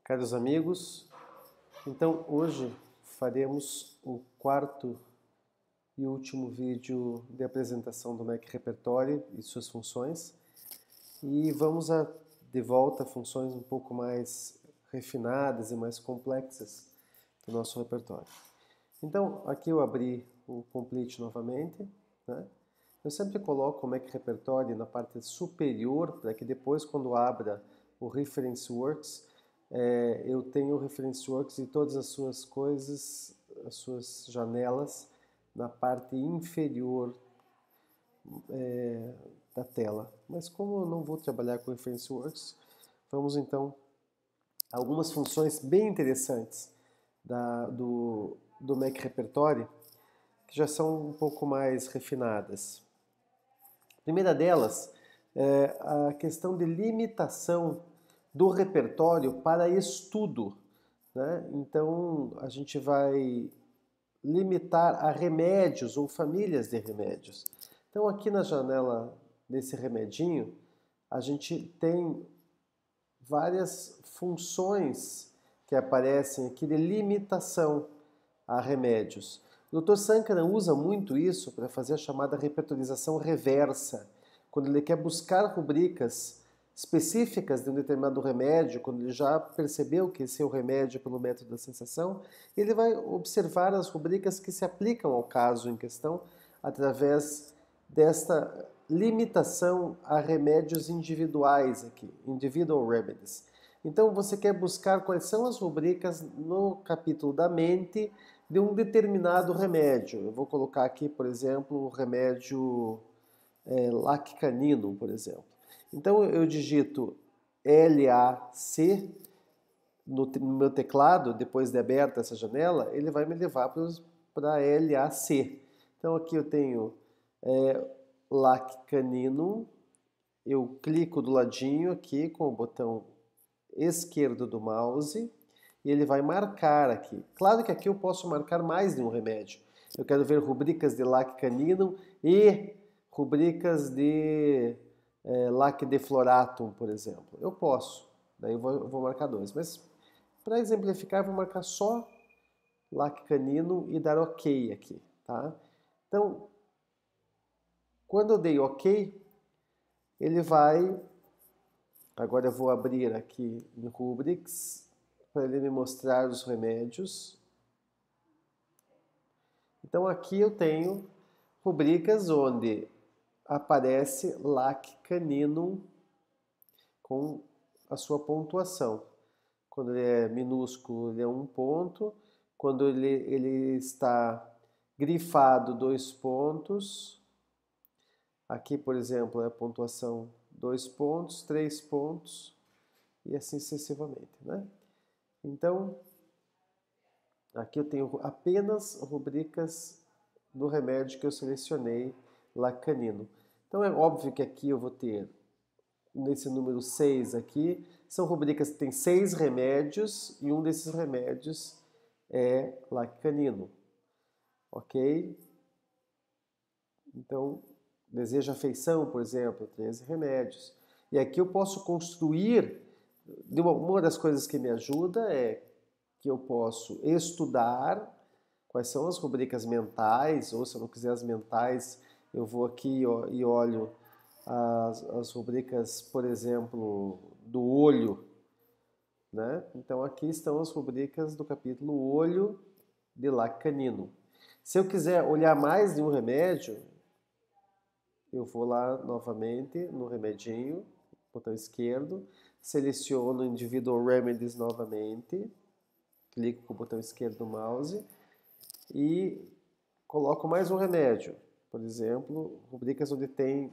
Caros amigos, então hoje faremos o quarto e último vídeo de apresentação do Mac Repertoire e suas funções, e vamos de volta a funções um pouco mais refinadas e mais complexas do nosso repertório. Então aqui eu abri o Complete novamente, né? Eu sempre coloco o Mac Repertoire na parte superior para que depois, quando abra o Reference Works, eu tenho o Reference Works e todas as suas coisas, as suas janelas, na parte inferior da tela. Mas como eu não vou trabalhar com Reference Works, vamos então a algumas funções bem interessantes do Mac Repertoire, que já são um pouco mais refinadas. A primeira delas é a questão de limitação do repertório para estudo, né? Então a gente vai limitar a remédios ou famílias de remédios. Então aqui na janela desse remedinho a gente tem várias funções que aparecem aqui de limitação a remédios. O Dr. Sankara usa muito isso para fazer a chamada repertorização reversa, quando ele quer buscar rubricas específicas de um determinado remédio, quando ele já percebeu que esse é o remédio pelo método da sensação, ele vai observar as rubricas que se aplicam ao caso em questão através desta limitação a remédios individuais aqui, individual remedies. Então você quer buscar quais são as rubricas no capítulo da mente de um determinado remédio. Eu vou colocar aqui, por exemplo, o remédio LAC canino, por exemplo. Então eu digito LAC no meu teclado, depois de aberta essa janela, ele vai me levar para LAC. Então aqui eu tenho LAC canino, eu clico do ladinho aqui com o botão esquerdo do mouse e ele vai marcar aqui. Claro que aqui eu posso marcar mais de um remédio. Eu quero ver rubricas de LAC canino e rubricas de LAC defloratum, por exemplo. Eu posso, daí eu vou marcar dois. Mas para exemplificar, eu vou marcar só LAC canino e dar OK aqui, tá? Então, quando eu dei OK, ele vai... Agora eu vou abrir aqui em Rubrics para ele me mostrar os remédios. Então aqui eu tenho rubricas onde aparece LAC canino com a sua pontuação. Quando ele é minúsculo, ele é 1 ponto. Quando ele está grifado, 2 pontos. Aqui, por exemplo, é a pontuação 2 pontos, 3 pontos e assim sucessivamente, né? Então, aqui eu tenho apenas rubricas do remédio que eu selecionei, LAC canino. Então é óbvio que aqui eu vou ter, nesse número 6 aqui, são rubricas que tem 6 remédios e um desses remédios é LAC canino. Ok? Então, desejo afeição, por exemplo, 13 remédios. E aqui eu posso construir, uma das coisas que me ajuda é que eu posso estudar quais são as rubricas mentais, ou se eu não quiser as mentais, eu vou aqui e olho as rubricas, por exemplo, do olho, né? Então aqui estão as rubricas do capítulo olho de LAC canino. Se eu quiser olhar mais de um remédio, eu vou lá novamente no remedinho, botão esquerdo, seleciono Individual Remedies novamente, clico com o botão esquerdo do mouse e coloco mais um remédio. Por exemplo, rubricas onde tem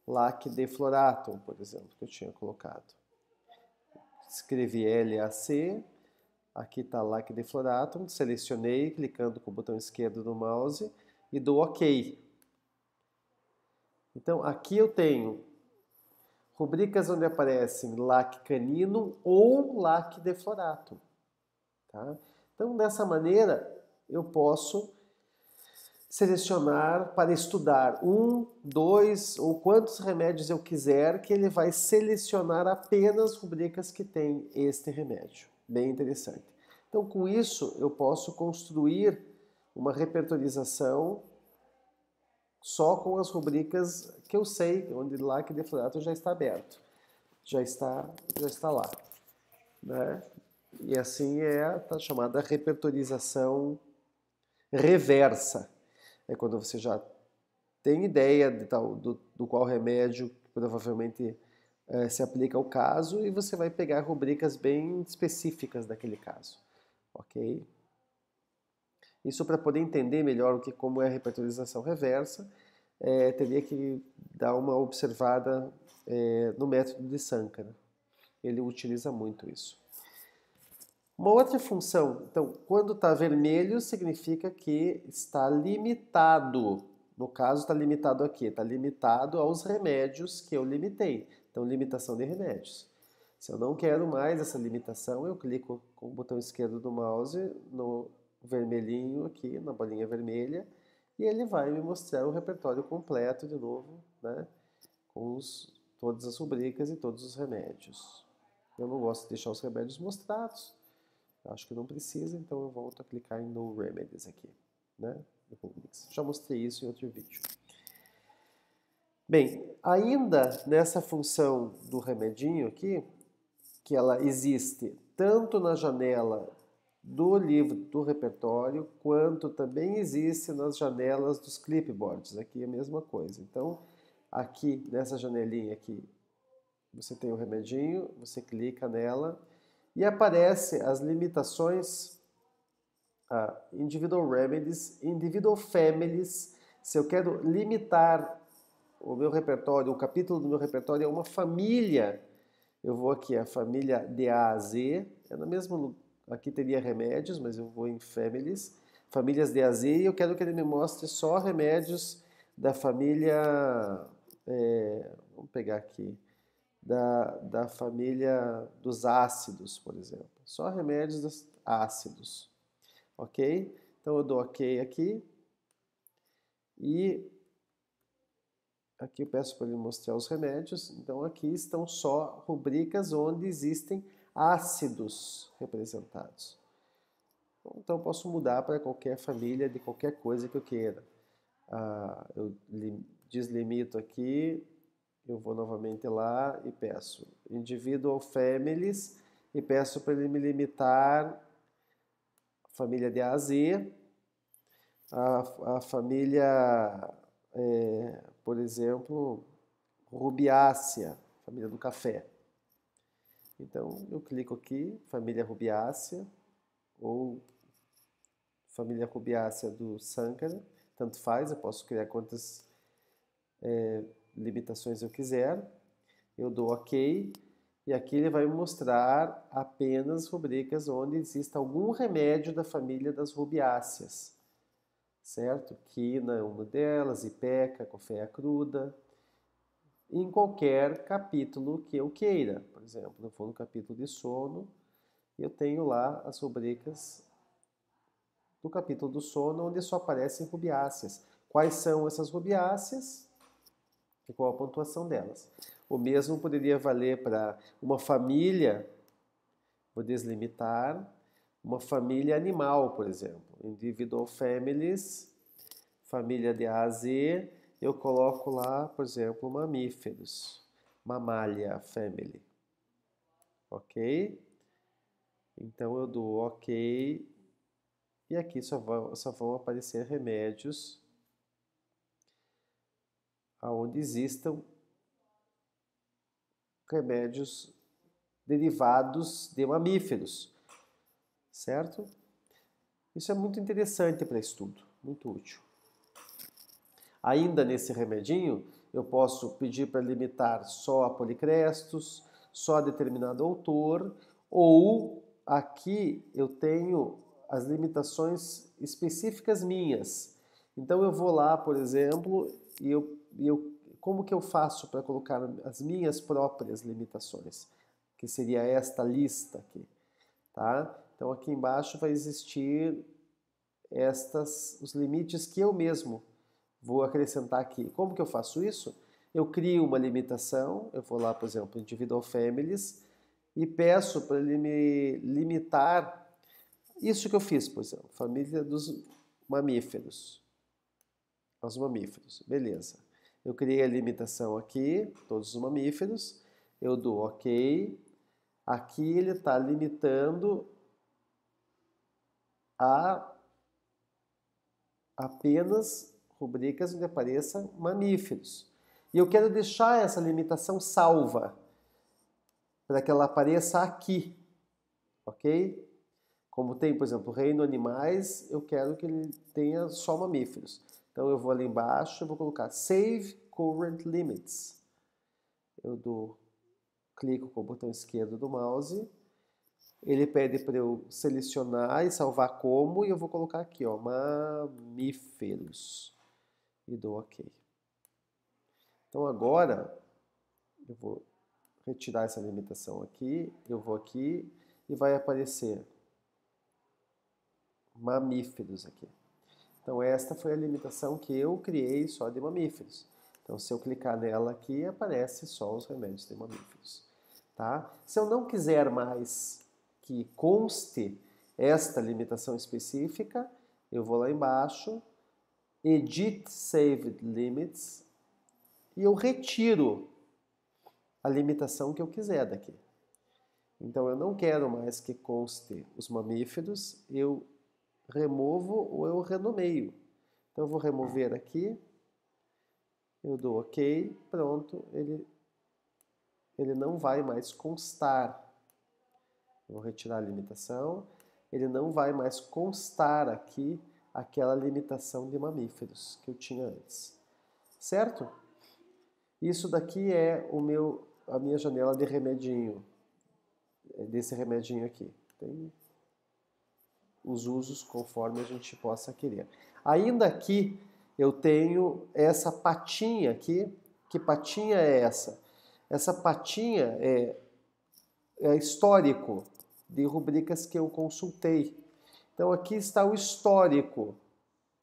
LAC defloratum, por exemplo, que eu tinha colocado. Escrevi LAC, aqui está LAC defloratum, selecionei, clicando com o botão esquerdo do mouse e dou OK. Então, aqui eu tenho rubricas onde aparecem LAC canino ou LAC defloratum. Tá? Então, dessa maneira, eu posso selecionar para estudar 1, 2 ou quantos remédios eu quiser, que ele vai selecionar apenas rubricas que tem este remédio. Bem interessante. Então, com isso, eu posso construir uma repertorização só com as rubricas que eu sei, onde lá que Deflorato já está aberto, já está lá, né? E assim é a chamada repertorização reversa. É quando você já tem ideia do qual remédio provavelmente se aplica ao caso e você vai pegar rubricas bem específicas daquele caso, ok? Isso para poder entender melhor como é a repertorização reversa, teria que dar uma observada no método de Sankara. Ele utiliza muito isso. Uma outra função, então, quando está vermelho, significa que está limitado. No caso, está limitado a quê? Está limitado aos remédios que eu limitei. Então, limitação de remédios. Se eu não quero mais essa limitação, eu clico com o botão esquerdo do mouse no vermelhinho aqui, na bolinha vermelha, e ele vai me mostrar o repertório completo de novo, né? Com todas as rubricas e todos os remédios. Eu não gosto de deixar os remédios mostrados. Acho que não precisa, então eu volto a clicar em No Remedies aqui, né? Já mostrei isso em outro vídeo. Bem, ainda nessa função do remedinho aqui, que ela existe tanto na janela do livro do repertório, quanto também existe nas janelas dos clipboards. Aqui é a mesma coisa. Então, aqui nessa janelinha aqui, você tem o remedinho, você clica nela e aparece as limitações Individual Remedies, Individual Families. Se eu quero limitar o meu repertório, o capítulo do meu repertório é uma família, eu vou aqui, a família de A a Z, aqui teria remédios, mas eu vou em Families, famílias de A a Z, e eu quero que ele me mostre só remédios da família, vamos pegar aqui, da família dos ácidos, por exemplo. Só remédios dos ácidos. Ok? Então eu dou OK aqui. E aqui eu peço para ele mostrar os remédios. Então aqui estão só rubricas onde existem ácidos representados. Então eu posso mudar para qualquer família de qualquer coisa que eu queira. Eu deslimito aqui. Eu vou novamente lá e peço Individual Families e peço para ele me limitar a família de A a Z, a família, por exemplo, Rubiácea, família do café. Então eu clico aqui, família Rubiácea ou família Rubiácea do Sankara, tanto faz, eu posso criar quantas limitações eu quiser. Eu dou OK e aqui ele vai me mostrar apenas rubricas onde exista algum remédio da família das rubiáceas, certo? Quina é uma delas, Ipeca, cofeia cruda, em qualquer capítulo que eu queira. Por exemplo, eu vou no capítulo de sono e eu tenho lá as rubricas do capítulo do sono onde só aparecem rubiáceas. Quais são essas rubiáceas? E qual a pontuação delas? O mesmo poderia valer para uma família, vou deslimitar, uma família animal, por exemplo. Individual Families, família de A a Z, eu coloco lá, por exemplo, mamíferos, Mammalia Family. Ok? Então eu dou OK e aqui só vão aparecer remédios onde existam remédios derivados de mamíferos, certo? Isso é muito interessante para estudo, muito útil. Ainda nesse remedinho, eu posso pedir para limitar só a policrestos, só a determinado autor, ou aqui eu tenho as limitações específicas minhas. Então eu vou lá, por exemplo, como que eu faço para colocar as minhas próprias limitações? Que seria esta lista aqui, tá? Então aqui embaixo vai existir os limites que eu mesmo vou acrescentar aqui. Como que eu faço isso? Eu crio uma limitação, eu vou lá, por exemplo, Individual Families, e peço para ele me limitar isso que eu fiz, por exemplo, família dos mamíferos. Os mamíferos, beleza. Eu criei a limitação aqui, todos os mamíferos, eu dou OK. Aqui ele está limitando a apenas rubricas onde apareça mamíferos. E eu quero deixar essa limitação salva, para que ela apareça aqui, ok? Como tem, por exemplo, reino animais, eu quero que ele tenha só mamíferos. Então eu vou ali embaixo e vou colocar Save Current Limits. Eu clico com o botão esquerdo do mouse. Ele pede para eu selecionar e salvar como, e eu vou colocar aqui, ó, mamíferos. E dou OK. Então agora, eu vou retirar essa limitação aqui, eu vou aqui e vai aparecer mamíferos aqui. Então esta foi a limitação que eu criei só de mamíferos. Então se eu clicar nela aqui, aparece só os remédios de mamíferos. Tá? Se eu não quiser mais que conste esta limitação específica, eu vou lá embaixo, Edit Saved Limits, e eu retiro a limitação que eu quiser daqui. Então eu não quero mais que conste os mamíferos, eu removo ou eu renomeio. Então eu vou remover aqui, eu dou OK, pronto, ele não vai mais constar. Eu vou retirar a limitação, ele não vai mais constar aqui aquela limitação de mamíferos que eu tinha antes. Certo? Isso daqui é a minha janela de remedinho, desse remedinho aqui. Tem os usos conforme a gente possa querer. Ainda aqui eu tenho essa patinha aqui. Que patinha é essa? Essa patinha é histórico de rubricas que eu consultei. Então aqui está o histórico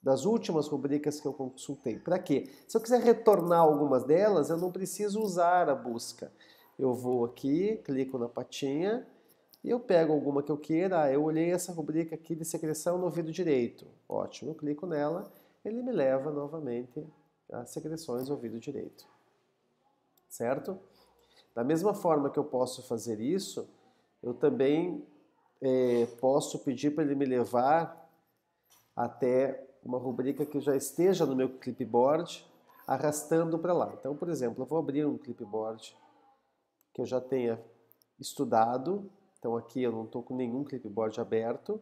das últimas rubricas que eu consultei. Para quê? Se eu quiser retornar algumas delas, eu não preciso usar a busca. Eu vou aqui, clico na patinha e eu pego alguma que eu queira. Eu olhei essa rubrica aqui de secreção no ouvido direito. Ótimo, eu clico nela, ele me leva novamente às secreções do ouvido direito. Certo? Da mesma forma que eu posso fazer isso, eu também posso pedir para ele me levar até uma rubrica que já esteja no meu clipboard, arrastando para lá. Então, por exemplo, eu vou abrir um clipboard que eu já tenha estudado. Então aqui eu não estou com nenhum clipboard aberto.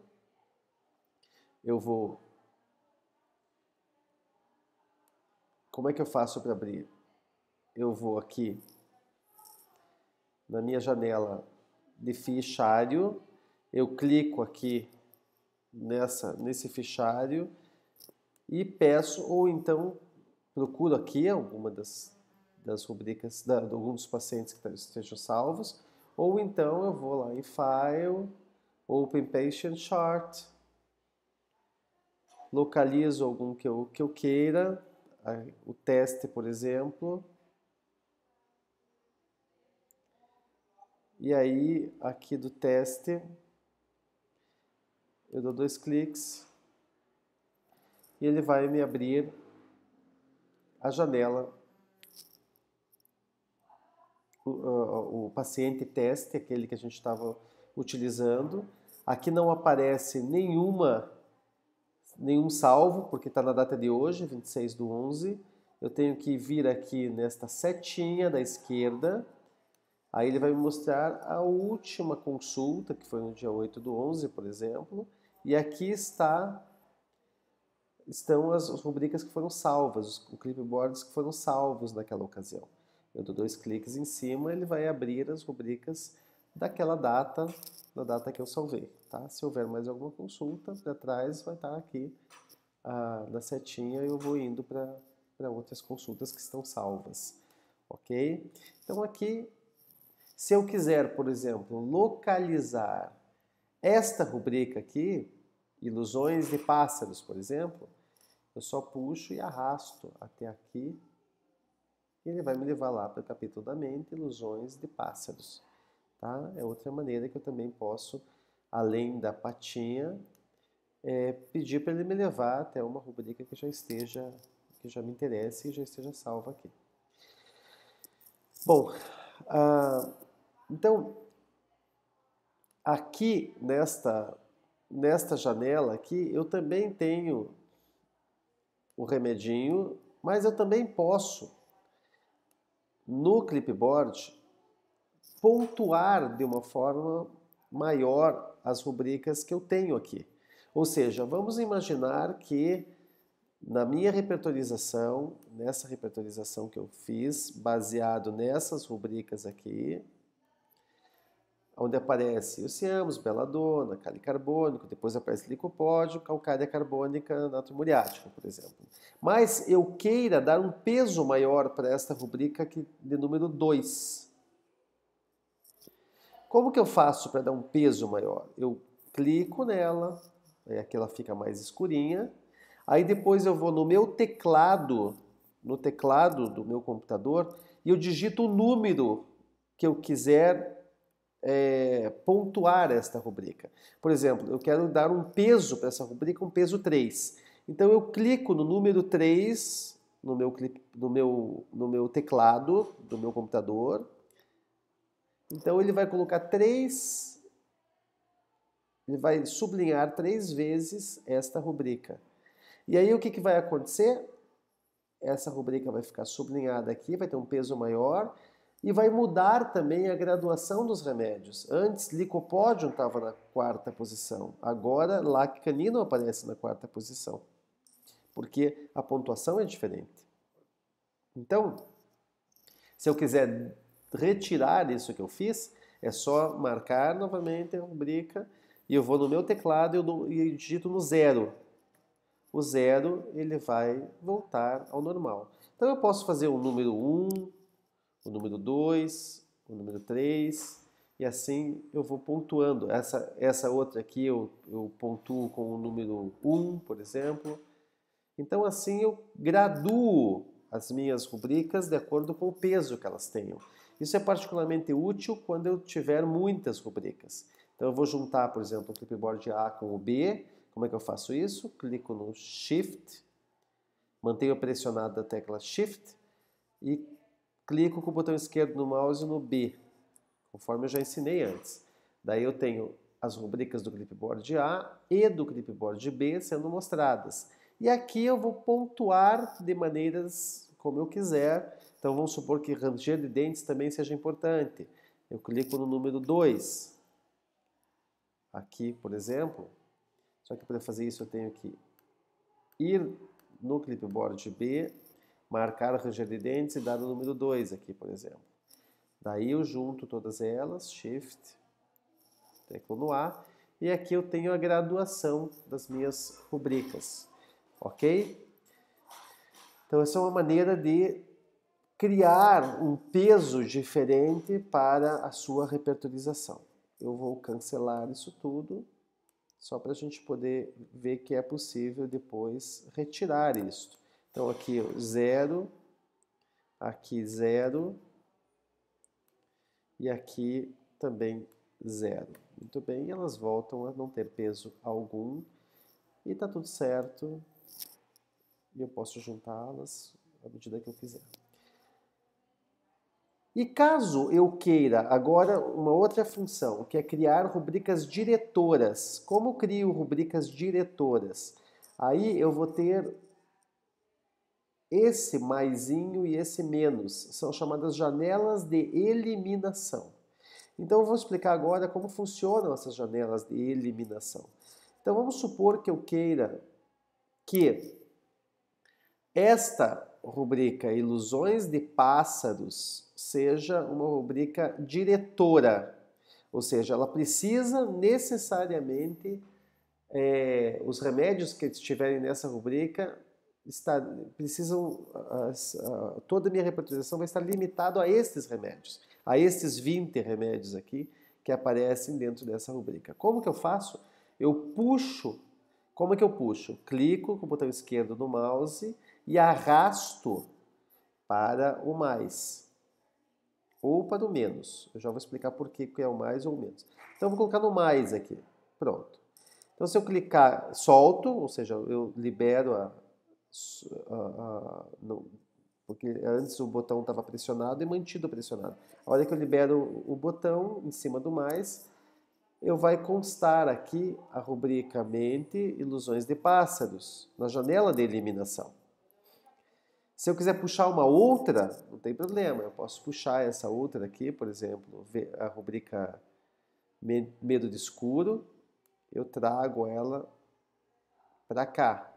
Eu vou... Como é que eu faço para abrir? Eu vou aqui na minha janela de fichário, eu clico aqui nesse fichário e peço, ou então procuro aqui alguma das rubricas de algum dos pacientes que estejam salvos, ou então eu vou lá em File, Open Patient Chart, localizo algum que eu queira, o teste, por exemplo, e aí aqui do teste eu dou 2 cliques e ele vai me abrir a janela, o paciente teste, aquele que a gente estava utilizando. Aqui não aparece nenhum salvo, porque está na data de hoje, 26/11. Eu tenho que vir aqui nesta setinha da esquerda, aí ele vai me mostrar a última consulta, que foi no dia 8/11, por exemplo, e aqui estão as rubricas que foram salvas, os clipboards que foram salvos naquela ocasião. Eu dou 2 cliques em cima, ele vai abrir as rubricas daquela data, da data que eu salvei. Tá? Se houver mais alguma consulta, para trás vai estar aqui na setinha e eu vou indo para outras consultas que estão salvas. Ok? Então aqui, se eu quiser, por exemplo, localizar esta rubrica aqui, ilusões de pássaros, por exemplo, eu só puxo e arrasto até aqui e ele vai me levar lá para o capítulo da mente, ilusões de pássaros. tá? É outra maneira que eu também posso, além da patinha, pedir para ele me levar até uma rubrica que já me interesse e já esteja salva aqui. Bom, então, aqui nesta janela aqui, eu também tenho o remedinho, mas eu também posso, no clipboard, pontuar de uma forma maior as rubricas que eu tenho aqui. Ou seja, vamos imaginar que na minha repertorização, nessa repertorização que eu fiz, baseado nessas rubricas aqui, onde aparece o ciamos, beladona, cálice carbônico, depois aparece licopódio, calcária carbônica, natro muriático, por exemplo. Mas eu queira dar um peso maior para esta rubrica aqui de número 2. Como que eu faço para dar um peso maior? Eu clico nela, aí aqui ela fica mais escurinha, aí depois eu vou no meu teclado, no teclado do meu computador, e eu digito o número que eu quiser pontuar esta rubrica. Por exemplo, eu quero dar um peso para essa rubrica, um peso 3. Então eu clico no número 3 no meu teclado do meu computador. Então ele vai colocar 3, ele vai sublinhar 3 vezes esta rubrica. E aí o que vai acontecer? Essa rubrica vai ficar sublinhada aqui, vai ter um peso maior e vai mudar também a graduação dos remédios. Antes, licopódio estava na 4ª posição. Agora, laccanino aparece na 4ª posição. Porque a pontuação é diferente. Então, se eu quiser retirar isso que eu fiz, é só marcar novamente a rubrica e eu vou no meu teclado e digito no 0. O 0 ele vai voltar ao normal. Então eu posso fazer o número 1, o número 2, o número 3, e assim eu vou pontuando. Essa outra aqui eu pontuo com o número 1, por exemplo. Então assim eu graduo as minhas rubricas de acordo com o peso que elas tenham. Isso é particularmente útil quando eu tiver muitas rubricas. Então eu vou juntar, por exemplo, o clipboard A com o B. Como é que eu faço isso? Clico no Shift, mantenho pressionado a tecla Shift e clico com o botão esquerdo no mouse no B, conforme eu já ensinei antes. Daí eu tenho as rubricas do clipboard A e do clipboard B sendo mostradas. E aqui eu vou pontuar de maneiras como eu quiser. Então vamos supor que ranger de dentes também seja importante. Eu clico no número 2. Aqui, por exemplo. Só que para fazer isso eu tenho que ir no clipboard B, marcar ranger de dentes e dar o número 2 aqui, por exemplo. Daí eu junto todas elas, Shift, tecla no A, e aqui eu tenho a graduação das minhas rubricas, ok? Então essa é uma maneira de criar um peso diferente para a sua repertorização. Eu vou cancelar isso tudo, só para a gente poder ver que é possível depois retirar isso. Então aqui 0, aqui 0 e aqui também 0. Muito bem, elas voltam a não ter peso algum e está tudo certo. E eu posso juntá-las à medida que eu quiser. E caso eu queira agora uma outra função, que é criar rubricas diretoras. Como crio rubricas diretoras? Aí eu vou ter esse maisinho e esse menos. São chamadas janelas de eliminação. Então eu vou explicar agora como funcionam essas janelas de eliminação. Então vamos supor que eu queira que esta rubrica Ilusões de Pássaros seja uma rubrica diretora, ou seja, ela precisa necessariamente, os remédios que estiverem nessa rubrica toda a minha repertorização vai estar limitado a estes remédios, a estes 20 remédios aqui que aparecem dentro dessa rubrica. Como que eu faço? Eu puxo. Como é que eu puxo? Clico com o botão esquerdo no mouse e arrasto para o mais. ou para o menos. Eu já vou explicar por que é o mais ou o menos. Então, eu vou colocar no mais aqui. Pronto. Então, se eu clicar, solto, ou seja, eu libero porque antes o botão estava pressionado e mantido pressionado. A hora que eu libero o botão em cima do mais, vai constar aqui a rubrica Mente Ilusões de Pássaros, na janela de eliminação. Se eu quiser puxar uma outra, não tem problema, eu posso puxar essa outra aqui, por exemplo, a rubrica Medo de Escuro, eu trago ela para cá.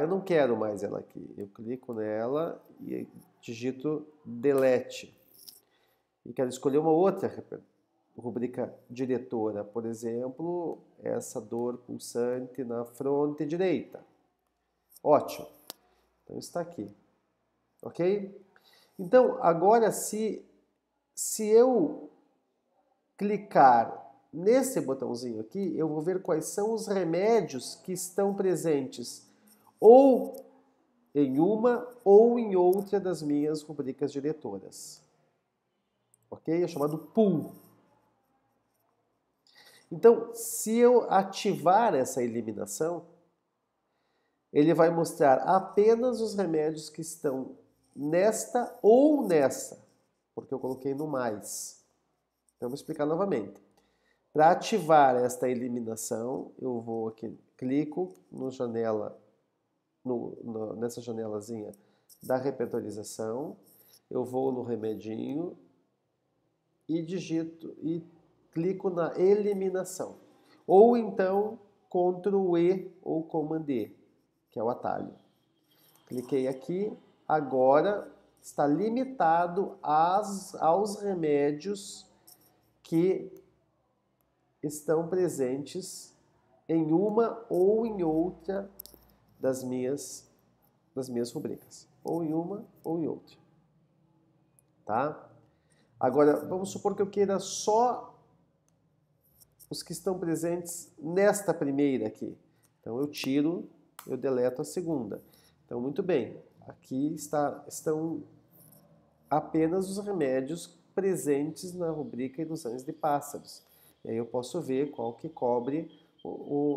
Eu não quero mais ela aqui. Eu clico nela e digito Delete. E quero escolher uma outra rubrica diretora, por exemplo, essa dor pulsante na fronte direita. Ótimo. Então está aqui. Ok? Então, agora se eu clicar nesse botãozinho aqui, eu vou ver quais são os remédios que estão presentes ou em uma ou em outra das minhas rubricas diretoras. Ok? É chamado pool. Então, se eu ativar essa eliminação, ele vai mostrar apenas os remédios que estão nesta ou nessa, porque eu coloquei no mais. Então, eu vou explicar novamente. Para ativar esta eliminação, eu vou aqui, clico nessa janelazinha da repertorização, eu vou no remedinho e digito e clico na eliminação. Ou então Ctrl E ou Command E, que é o atalho. Cliquei aqui, agora está limitado aos remédios que estão presentes em uma ou em outra das minhas rubricas. Ou em uma ou em outra. Tá? Agora, vamos supor que eu queira só os que estão presentes nesta primeira aqui. Então, eu deleto a segunda. Então, muito bem. Aqui estão apenas os remédios presentes na rubrica Ilusões de Pássaros. E aí eu posso ver qual que cobre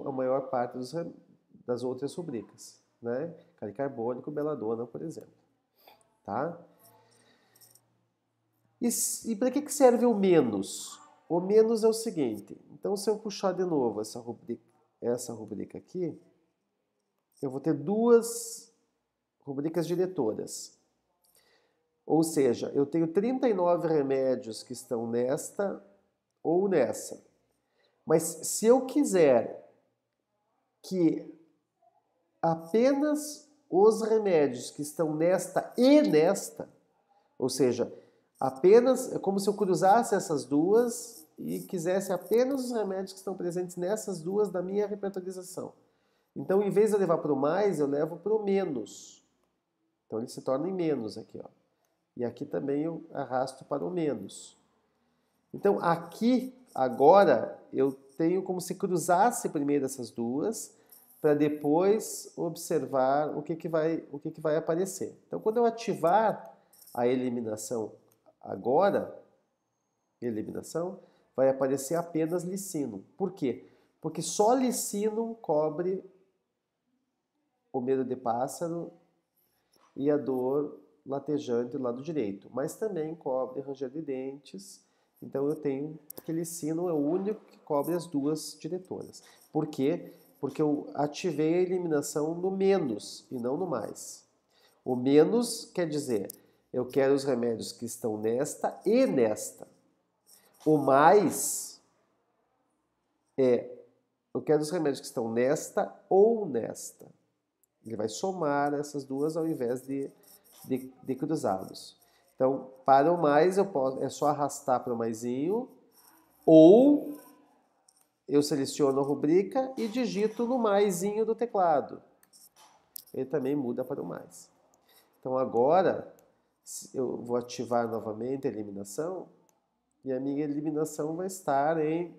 a maior parte das outras rubricas, né? Calicarbônico, beladona, por exemplo. Tá? E para que serve o menos? O menos é o seguinte. Então, se eu puxar de novo essa rubrica aqui, eu vou ter duas rubricas diretoras. Ou seja, eu tenho 39 remédios que estão nesta ou nessa. Mas se eu quiser que apenas os remédios que estão nesta e nesta, ou seja, apenas é como se eu cruzasse essas duas e quisesse apenas os remédios que estão presentes nessas duas da minha repertorização. Então, em vez de eu levar para o mais, eu levo para o menos. Então, ele se torna em menos aqui, ó. E aqui também eu arrasto para o menos. Então, aqui, agora, eu tenho como se cruzasse primeiro essas duas, para depois observar o que vai aparecer. Então, quando eu ativar a eliminação agora, vai aparecer apenas licino. Por quê? Porque só licino cobre o medo de pássaro e a dor latejante do lado direito, mas também cobre ranger de dentes. Então eu tenho que licino é o único que cobre as duas diretoras. Por quê? Porque eu ativei a eliminação no menos e não no mais. O menos quer dizer, eu quero os remédios que estão nesta e nesta. O mais eu quero os remédios que estão nesta ou nesta. Ele vai somar essas duas ao invés de cruzá-los. Então, para o mais, é só arrastar para o maisinho, ou eu seleciono a rubrica e digito no maisinho do teclado. Ele também muda para o mais. Então, agora, eu vou ativar novamente a eliminação, e a minha eliminação vai estar em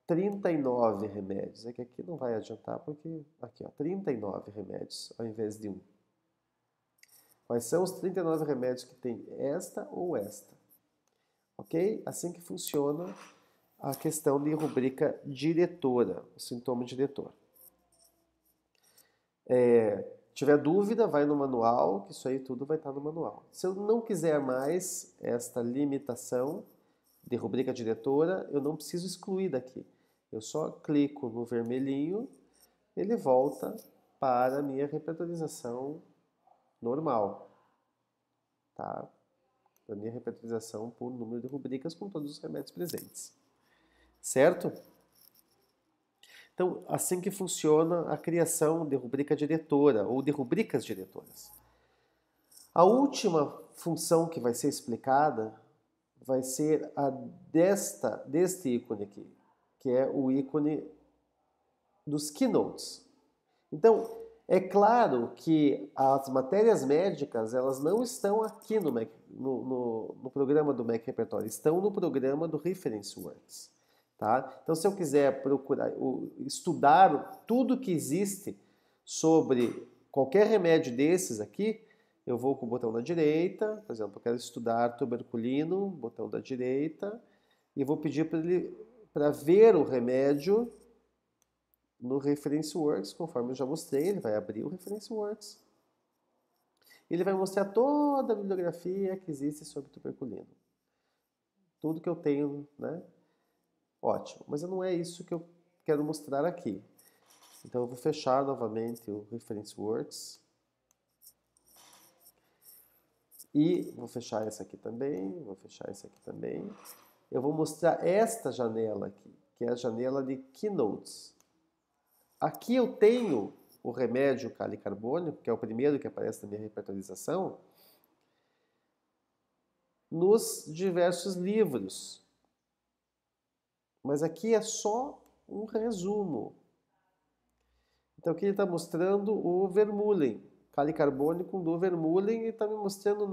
39 remédios. É que aqui não vai adiantar, porque aqui, ó, 39 remédios ao invés de 1. Quais são os 39 remédios que tem esta ou esta? Ok? Assim que funciona a questão de rubrica diretora, o sintoma diretor. Tiver dúvida, vai no manual, que isso aí tudo vai estar no manual. Se eu não quiser mais esta limitação de rubrica diretora, eu não preciso excluir daqui. Eu só clico no vermelhinho, ele volta para a minha repertorização normal, tá? A minha repertorização por número de rubricas com todos os remédios presentes. Certo? Então, assim que funciona a criação de rubrica diretora ou de rubricas diretoras. A última função que vai ser explicada vai ser a deste ícone aqui, que é o ícone dos keynotes. Então, é claro que as matérias médicas, elas não estão aqui no programa do Mac Repertório, estão no programa do ReferenceWorks. Tá? Então, se eu quiser procurar, estudar tudo que existe sobre qualquer remédio desses aqui, eu vou com o botão da direita, por exemplo, eu quero estudar tuberculino, botão da direita, e vou pedir para ele para ver o remédio no ReferenceWorks, conforme eu já mostrei, ele vai abrir o ReferenceWorks. Ele vai mostrar toda a bibliografia que existe sobre tuberculino. Tudo que eu tenho, né? Ótimo, mas não é isso que eu quero mostrar aqui. Então eu vou fechar novamente o ReferenceWorks. E vou fechar essa aqui também, vou fechar essa aqui também. Eu vou mostrar esta janela aqui, que é a janela de Keynotes. Aqui eu tenho o remédio calicarbônico, que é o primeiro que aparece na minha repertorização, nos diversos livros. Mas aqui é só um resumo. Então aqui ele está mostrando o vermulin, calicarbônico do vermulin, e está me mostrando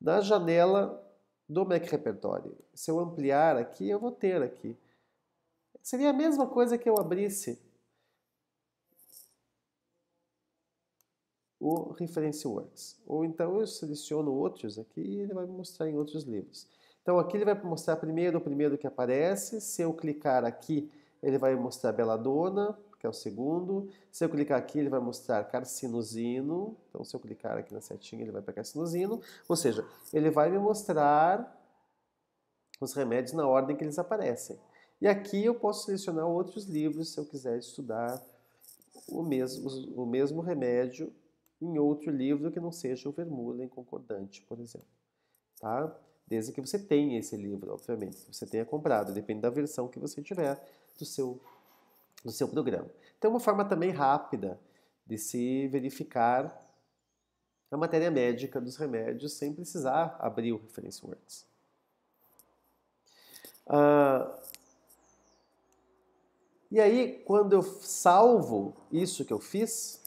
na janela do Mac Repertório. Se eu ampliar aqui, eu vou ter aqui. Seria a mesma coisa que eu abrisse o ReferenceWorks. Ou então eu seleciono outros aqui e ele vai me mostrar em outros livros. Então aqui ele vai mostrar primeiro o primeiro que aparece. Se eu clicar aqui, ele vai mostrar Belladonna, que é o segundo. Se eu clicar aqui, ele vai mostrar carcinosino. Então se eu clicar aqui na setinha, ele vai para carcinosino. Ou seja, ele vai me mostrar os remédios na ordem que eles aparecem. E aqui eu posso selecionar outros livros se eu quiser estudar o mesmo remédio em outro livro que não seja o Vermeulen concordante, por exemplo. Tá? Desde que você tenha esse livro, obviamente, que você tenha comprado, depende da versão que você tiver do seu programa. Então, uma forma também rápida de se verificar a matéria médica dos remédios sem precisar abrir o ReferenceWorks. E aí, quando eu salvo isso que eu fiz,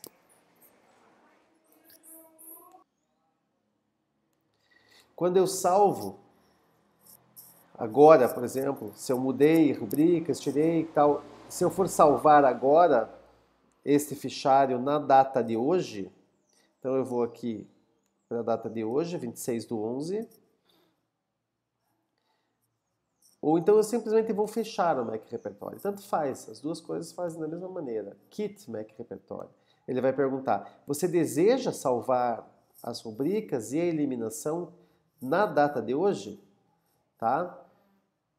quando eu salvo, agora, por exemplo, se eu mudei rubricas, tirei e tal, se eu for salvar agora este fichário na data de hoje, então eu vou aqui para a data de hoje, 26/11, ou então eu simplesmente vou fechar o Mac Repertório. Tanto faz, as duas coisas fazem da mesma maneira. Quit Mac Repertório. Ele vai perguntar, você deseja salvar as rubricas e a eliminação na data de hoje? Tá?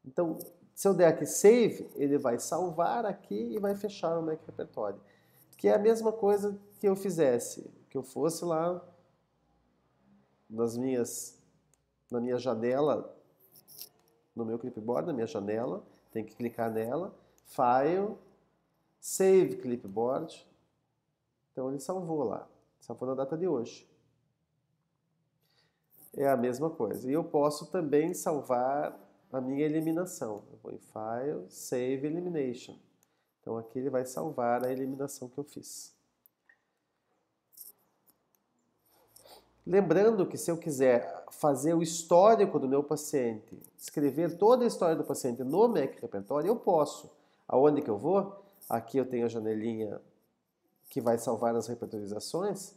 Então, se eu der aqui Save, ele vai salvar aqui e vai fechar o Mac Repertório. Que é a mesma coisa que eu fizesse, que eu fosse lá na minha janela, no meu clipboard, na minha janela, tem que clicar nela, File, Save Clipboard. Então ele salvou lá, salvou na data de hoje. É a mesma coisa. E eu posso também salvar a minha eliminação. Eu vou em File, Save Elimination. Então aqui ele vai salvar a eliminação que eu fiz. Lembrando que se eu quiser fazer o histórico do meu paciente, escrever toda a história do paciente no Mac Repertório, eu posso. Aonde que eu vou? Aqui eu tenho a janelinha que vai salvar as repertorizações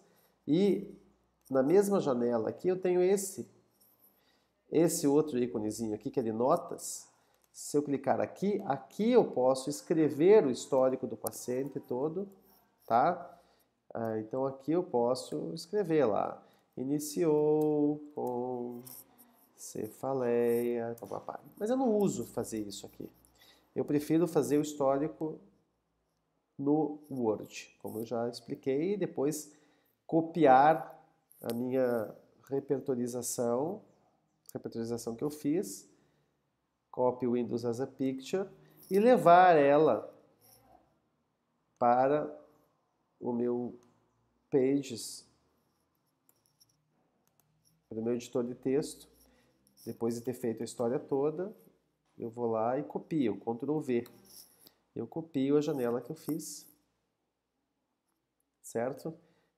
e na mesma janela aqui, eu tenho esse outro íconezinho aqui, que é de notas. Se eu clicar aqui, aqui eu posso escrever o histórico do paciente todo, tá? Então aqui eu posso escrever lá, iniciou com cefaleia, papapá. Mas eu não uso fazer isso aqui. Eu prefiro fazer o histórico no Word, como eu já expliquei, e depois copiar a minha repertorização que eu fiz, copy Windows as a Picture, e levar ela para o meu Pages, para o meu editor de texto. Depois de ter feito a história toda, eu vou lá e copio, Ctrl V. Eu copio a janela que eu fiz, certo?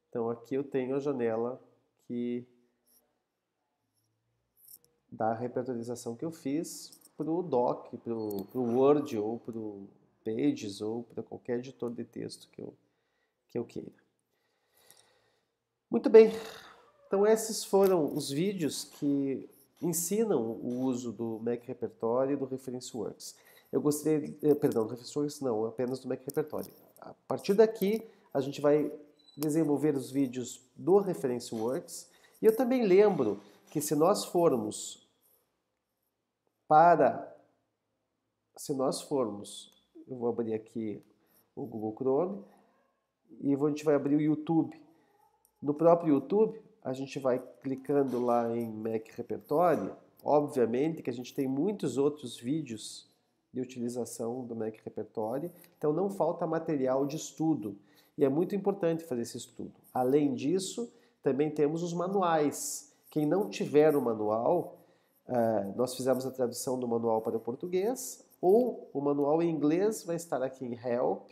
Então aqui eu tenho a janela que da repertorização que eu fiz para o Doc, para o Word ou para o Pages ou para qualquer editor de texto que eu queira. Muito bem, então esses foram os vídeos que ensinam o uso do Mac Repertory e do ReferenceWorks. Eu gostaria, perdão, do ReferenceWorks não, apenas do Mac Repertory. A partir daqui a gente vai desenvolver os vídeos do ReferenceWorks e eu também lembro que se nós formos, eu vou abrir aqui o Google Chrome e a gente vai abrir o YouTube. No próprio YouTube, a gente vai clicando lá em Mac Repertory. Obviamente que a gente tem muitos outros vídeos de utilização do Mac Repertory, então não falta material de estudo. E é muito importante fazer esse estudo. Além disso, também temos os manuais. Quem não tiver o manual, nós fizemos a tradução do manual para o português, ou o manual em inglês vai estar aqui em Help,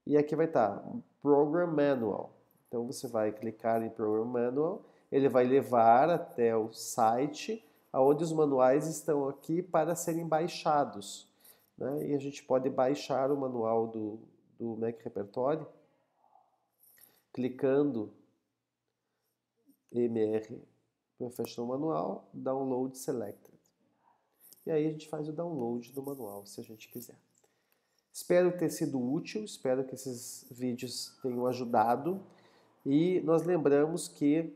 e aqui vai estar Program Manual. Então você vai clicar em Program Manual, ele vai levar até o site, onde os manuais estão aqui para serem baixados, né? E a gente pode baixar o manual do Mac Repertory, clicando MR Professional Manual, Download Selected. E aí a gente faz o download do manual, se a gente quiser. Espero ter sido útil, espero que esses vídeos tenham ajudado. E nós lembramos que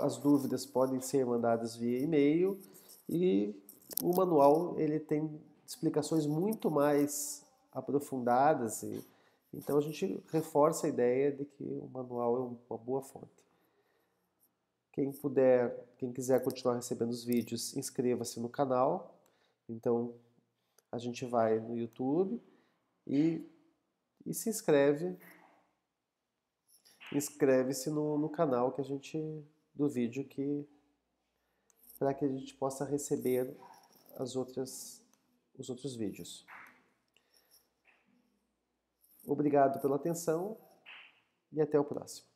as dúvidas podem ser mandadas via e-mail e o manual ele tem explicações muito mais aprofundadas. Então a gente reforça a ideia de que o manual é uma boa fonte. Quem quiser continuar recebendo os vídeos, inscreva-se no canal. Então a gente vai no YouTube e se inscreve-se no canal do vídeo para que a gente possa receber os outros vídeos. Obrigado pela atenção e até o próximo.